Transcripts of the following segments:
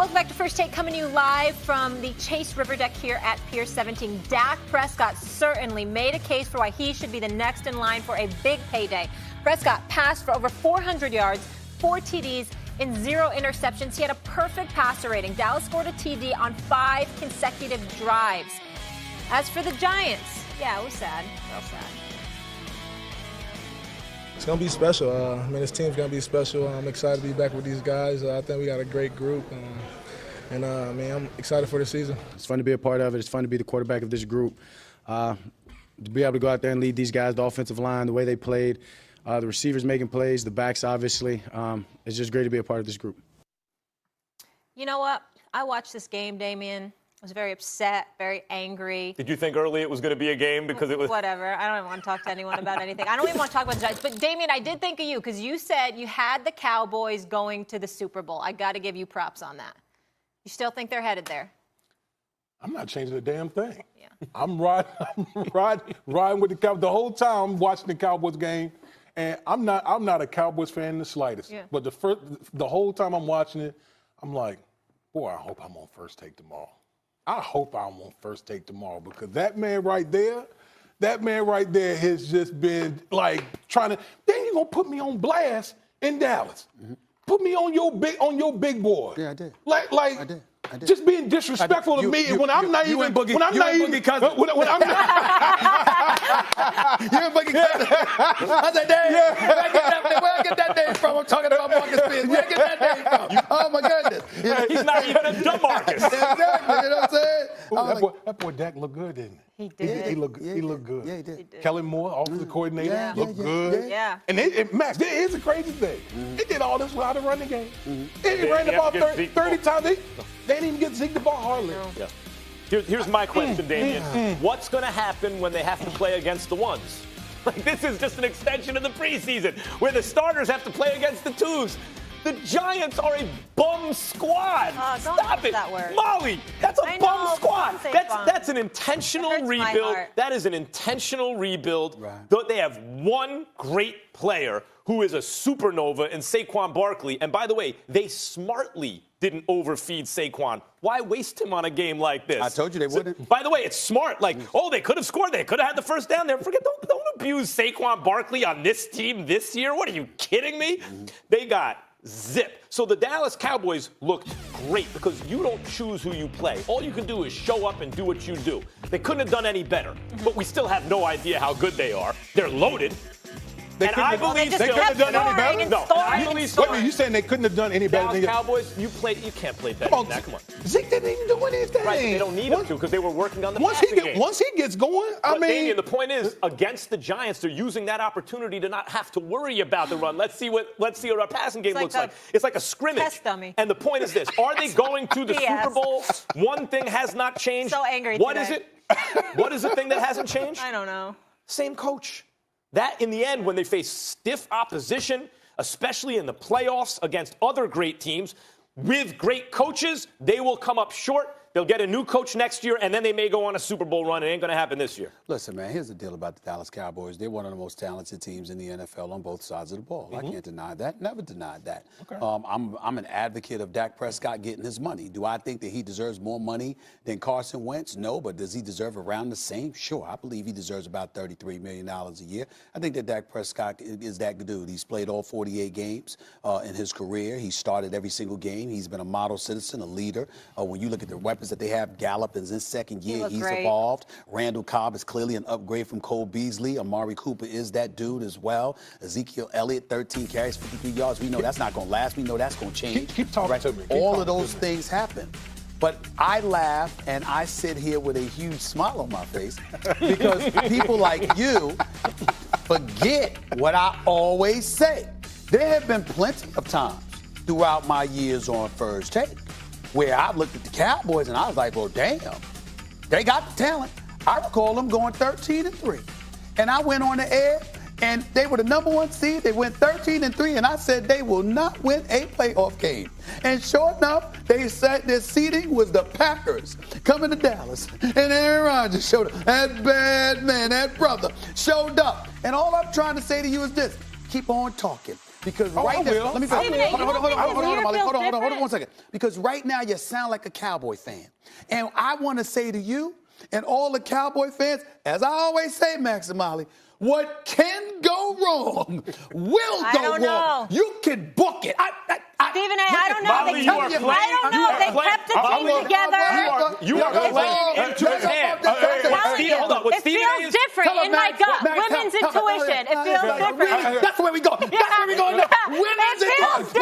welcome back to First Take, coming to you live from the Chase River deck here at Pier 17. Dak Prescott certainly made a case for why he should be the next in line for a big payday. Prescott passed for over 400 yards, 4 TDs, and 0 interceptions. He had a perfect passer rating. Dallas scored a TD on 5 consecutive drives. As for the Giants, yeah, it was sad. Real sad. It's going to be special. This team's going to be special. I'm excited to be back with these guys. I think we got a great group. I'm excited for the season. It's fun to be a part of it. It's fun to be the quarterback of this group. To be able to go out there and lead these guys, the offensive line, the way they played, the receivers making plays, the backs, obviously. It's just great to be a part of this group. You know what? I watched this game, Damien. I was very upset, very angry. Did you think early it was going to be a game because it was... Whatever. I don't even want to talk to anyone about anything. I don't even want to talk about the Giants. But, Damien, I did think of you because you said you had the Cowboys going to the Super Bowl. I got to give you props on that. You still think they're headed there? I'm not changing a damn thing. Yeah. I'm riding with the Cowboys. The whole time I'm watching the Cowboys game, and I'm not a Cowboys fan in the slightest. Yeah. But the whole time I'm watching it, I'm like, boy, I hope I'm on First Take tomorrow. I hope I'm on First Take tomorrow because that man right there has just been like trying to. Then you gonna put me on blast in Dallas? Mm-hmm. Put me on your big boy. Yeah, I did. I did. Just being disrespectful to me when I'm not even. When I'm not even. When I'm not. You and Boogie Cousins. I said, Dave, where I get that name from? I'm talking about Marcus Spears. Where I get that name from? Oh, my goodness. He's not even a dumb Marcus. Exactly. You know what I'm saying? That boy Dak looked good, didn't he? He did. He looked good. Yeah, he did. Kellen Moore, offensive coordinator, looked good. Yeah. And Max, here's the crazy thing. They did all this without a running game. They ran the ball 30 times. They didn't even get Zeke the ball hardly. No. Yeah. Here's my question, Damien. What's going to happen when they have to play against the ones? Like, this is just an extension of the preseason where the starters have to play against the twos. The Giants are a bum squad. Stop it. That word. Molly, that's a bum squad. That's an intentional rebuild. That is an intentional rebuild. Right. They have one great player who is a supernova in Saquon Barkley. And by the way, they smartly didn't overfeed Saquon. Why waste him on a game like this? I told you they wouldn't. By the way, it's smart. Like, they could have scored. They could have had the first down there. Don't abuse Saquon Barkley on this team this year. What, are you kidding me? They got zip. So the Dallas Cowboys looked great because you don't choose who you play. All you can do is show up and do what you do. They couldn't have done any better, but we still have no idea how good they are. They're loaded. I believe they couldn't have done any better. No, I believe so. Wait a minute, you saying they couldn't have done any better? Dallas Cowboys, you can't play better than that. Come on. Zeke didn't even do anything. Right, they don't need him to because they were working on the once passing game. Once he gets going, Damien, the point is, against the Giants, they're using that opportunity to not have to worry about the run. Let's see what our passing game looks like. It's like a scrimmage. Test dummy. And the point is this: are they going to the Super Bowl? One thing has not changed. So angry. What is it? What is the thing that hasn't changed? I don't know. Same coach. That, in the end, when they face stiff opposition, especially in the playoffs against other great teams, with great coaches, they will come up short. They'll get a new coach next year, and then they may go on a Super Bowl run. It ain't going to happen this year. Listen, man, here's the deal about the Dallas Cowboys. They're one of the most talented teams in the NFL on both sides of the ball. I can't deny that. Never denied that. Okay. I'm an advocate of Dak Prescott getting his money. Do I think that he deserves more money than Carson Wentz? No, but does he deserve around the same? Sure. I believe he deserves about $33 million a year. I think that Dak Prescott is that dude. He's played all 48 games in his career. He started every single game. He's been a model citizen, a leader. When you look at the weapons that they have, Gallup is in his second year. He's evolved. Randall Cobb is clearly an upgrade from Cole Beasley. Amari Cooper is that dude as well. Ezekiel Elliott, 13 carries, 53 yards. We know that's not going to last. We know that's going to change. Keep talking to me. All of those things happen. But I laugh and I sit here with a huge smile on my face because people like you forget what I always say. There have been plenty of times throughout my years on First Take where I looked at the Cowboys and I was like, well, damn, they got the talent. I recall them going 13-3. And I went on the air and they were the number 1 seed. They went 13-3, and I said they will not win a playoff game. And sure enough, they said their seeding was the Packers coming to Dallas. And Aaron Rodgers showed up. That bad man, that brother, showed up. And all I'm trying to say to you is this: keep on talking. Because right now, let me say, hold on 1 second. Because right now you sound like a Cowboy fan. And I want to say to you and all the Cowboy fans, as I always say, Max and Molly, what can go wrong will go wrong. You can book it. Stephen A., I don't know. They kept the team together. You are playing into his hand. It feels different in my gut. Women's intuition. It feels different. That's where we go. That's where we go now. Women's intuition.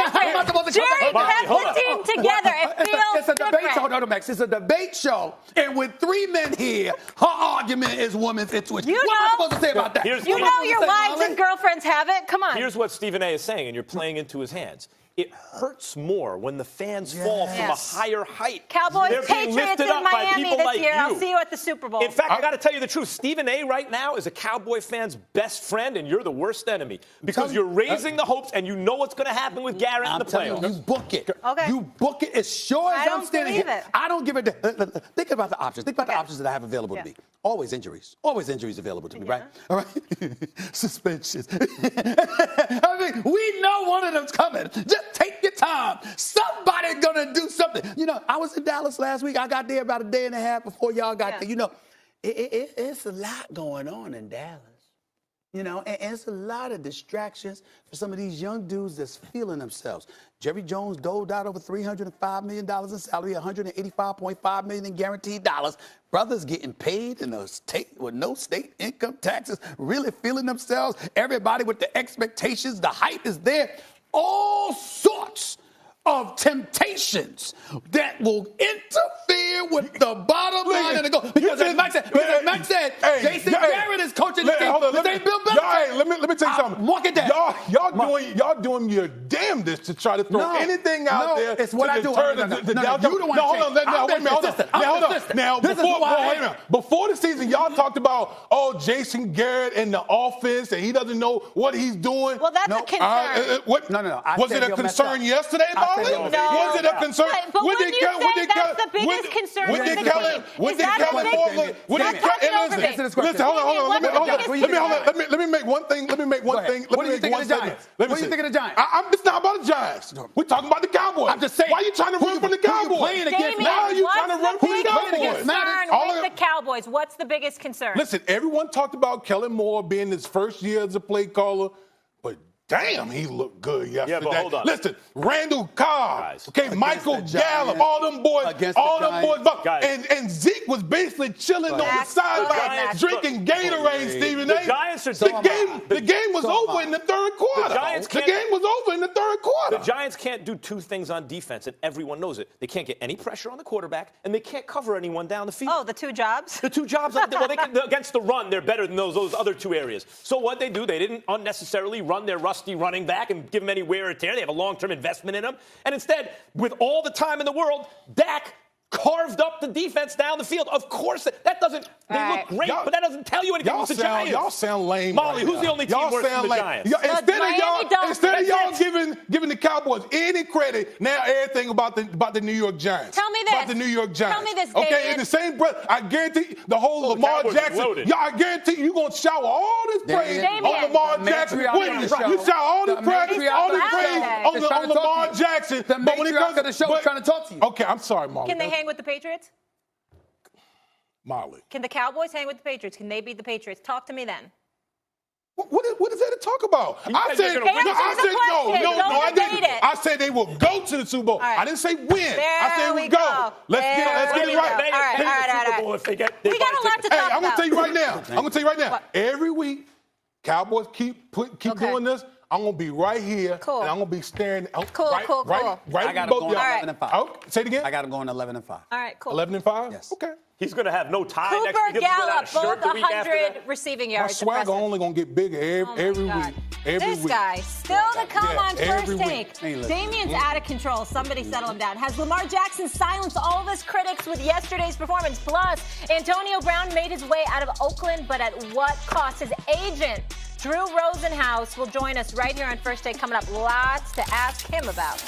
Jerry kept the team together. It feels different. It's a debate show. No, Max. It's a debate show. And with 3 men here, her argument is women's intuition. What am I supposed to say about that? You know your wives and girlfriends have it. Come on. Here's what Stephen A. is saying, and you're playing into his hands. It hurts more when the fans fall from a higher height. Cowboys, Patriots in Miami this year. I'll see you at the Super Bowl. In fact, I got to tell you the truth. Stephen A. right now is a Cowboy fan's best friend, and you're the worst enemy because you're raising the hopes, and you know what's going to happen with Garrett in the playoffs. You book it. Okay. You book it as sure as I'm standing here. I don't give it. Think about the options. Think about the options that I have available to me. Always injuries. Always injuries available to me, right? All right. Suspensions. I mean, we know one of them's coming. Just take your time. Somebody's going to do something. You know, I was in Dallas last week. I got there about a day and a half before y'all got there. You know, it's a lot going on in Dallas. You know, and it's a lot of distractions for some of these young dudes that's feeling themselves. Jerry Jones doled out over $305 million in salary, $185.5 million in guaranteed dollars. Brothers getting paid in a state with no state income taxes, really feeling themselves. Everybody with the expectations, the hype is there. All sorts of temptations that will interfere with the bottom line of the goal. Because as Mike said, Jason Garrett is coaching the team. This ain't Bill Belichick. Let me tell you something. Mark it down. Y'all doing your damnedest to try to throw anything out there. It's what I do. Before the season, y'all talked about Jason Garrett and the offense, and he doesn't know what he's doing. Well, that's a concern. No. Was it a concern yesterday, Molly? No. Was it a concern? But when you say that's the biggest concern for the team, is that the biggest? Listen, hold on. Let me make one thing. What do you think of the Giants? What do you think of the Giants? It's not about the Giants. We're talking about the Cowboys. I'm just saying. Why are you trying to run from the Cowboys? Now are you trying to run from the Cowboys? With the Cowboys, what's the biggest concern? Listen, everyone talked about Kellen Moore being his first year as a play caller, but damn, he looked good yesterday. Yeah, but hold on. Listen, Randall Cobb, Michael Gallup, all them boys, and Zeke was basically chilling on the sideline, drinking Gatorade, Stephen A. The game was over in the third quarter. The game was over in the third quarter. The Giants can't do 2 things on defense, and everyone knows it. They can't get any pressure on the quarterback, and they can't cover anyone down the field. Oh, the 2 jobs? The 2 jobs, against the run, they're better than those other 2 areas. So what they do, they didn't unnecessarily run their rusty running back and give him any wear or tear. They have a long-term investment in him. And instead, with all the time in the world, Dak carved up the defense down the field. Of course, that doesn't – they look great, but that doesn't tell you anything about the Giants. Y'all sound lame. Molly, who's the only team worse than the Giants? Instead of y'all giving the Cowboys any credit, now everything about the New York Giants. Tell me this. About the New York Giants. Tell me this, okay, David. in the same breath, I guarantee the whole Lamar Jackson. I guarantee you're going to shower all this praise on Lamar Jackson. You shower all this praise on Lamar Jackson. The matriarch of the show is trying to talk to you. Okay, I'm sorry, Molly. Can they hang with the Patriots? Molly. Can the Cowboys hang with the Patriots? Can they beat the Patriots? Talk to me then. What is there to talk about? I said no. I didn't. I said they will go to the Super Bowl. I didn't say win. I said we go. Let's get it right. All right. We got a lot to talk about. I'm going to tell you right now. Every week, Cowboys keep doing this. I'm going to be right here, and I'm going to be staring. Cool. Right. I got them going 11-5. Say it again. I got them going 11-5. All right, cool. 11-5? Yes. Okay. He's going to have no tie next week. Cooper Gallup, both 100 receiving yards. My swagger only going to get bigger every week. This guy, still to come on First Take. Damian's out of control. Somebody settle him down. Has Lamar Jackson silenced all of his critics with yesterday's performance? Plus, Antonio Brown made his way out of Oakland, but at what cost? His agent, Drew Rosenhaus, will join us right here on First Take coming up. Lots to ask him about.